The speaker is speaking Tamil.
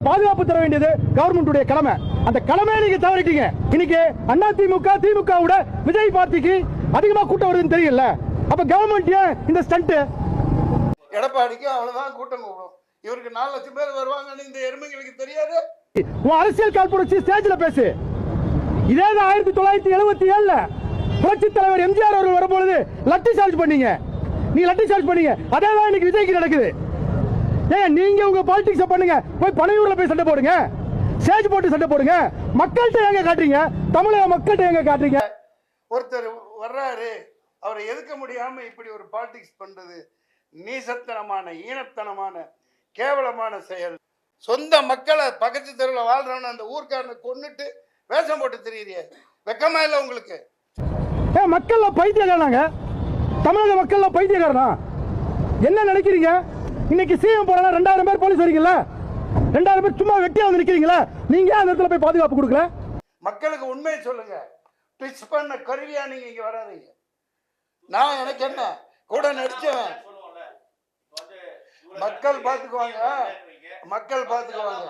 பாதுகாப்பு தர வேண்டியது கவர்மெண்ட் கடமை. அந்த கடமையை நீங்க தவறிட்டீங்க. இன்னைக்கு அண்ணா திமுக திமுகவோட விஜய் பார்ட்டிக்கு அதிகமா கூட்டம் வருதுன்னு தெரியல. அப்ப கவர்மெண்ட் இந்த ஸ்டண்ட் எடப்பாடிக்கு அவ்வளவுதான் கூட்டம் கூடும். இவருக்கு 4 லட்சம் பேர் வருவாங்கன்னு இந்த எருமைகளுக்கு தெரியாது. உன் அரசியல் காழ்ப்புணர்ச்சி ஸ்டேஜ்ல பேசு. இதே 1977 புரட்சி தலைவர் எம்ஜிஆர் அவர்கள் வரும்பொழுது லட்டி சார்ஜ் பண்ணீங்க. நீ லட்டி சார்ஜ் பண்ணீங்க. அதேதான் இன்னைக்கு விஜய்க்கு நடக்குது. ஏன் நீங்க உங்க பாலிடிக்ஸ் பண்ணுங்க. போய் பனையூர்ல போய் சண்டை போடுங்க. ஸ்டேஜ் போட்டு சண்டை போடுங்க. மக்கள்கிட்ட எங்க காட்டுறீங்க? தமிழக மக்கள்கிட்ட எங்க காட்டுறீங்க? ஒருத்தர் வர்றாரு, அவரை எதுக்க முடியாம இப்படி ஒரு பாலிடிக்ஸ் பண்றது நீசத்தனமான, ஈனத்தனமான, கேவலமான செயல். சொந்த மக்களை பக்கத்து தெருவில் வாழ்றவன அந்த ஊர்க்காரனை கொன்னுட்டு வேஷம் போட்டு தெரியுறிய, வெக்கமா இல்லை உங்களுக்கு? மக்கள்ல பைத்தியக்காரனாங்க. தமிழக மக்கள்ல பைத்தியக்காரனா? என்ன நினைக்கிறீங்க? இன்னைக்கு சிஎம் போறா 2000 பேர் போலீஸ் வரீங்களா? 2000 பேர் சும்மா வெட்டியா வந்து நிக்கிறீங்களா? நீங்க அந்த இடத்துல போய் பாதுகாப்பு கொடுக்கல. மக்களுக்கு உண்மையை சொல்லுங்க. பிச் பண்ண கருவியா நீங்க இங்க வராதீங்க. நான் எனக்கு என்ன கூட நடிச்சவன். மக்கள் பாத்துக்குவாங்க, மக்கள் பாத்துக்குவாங்க.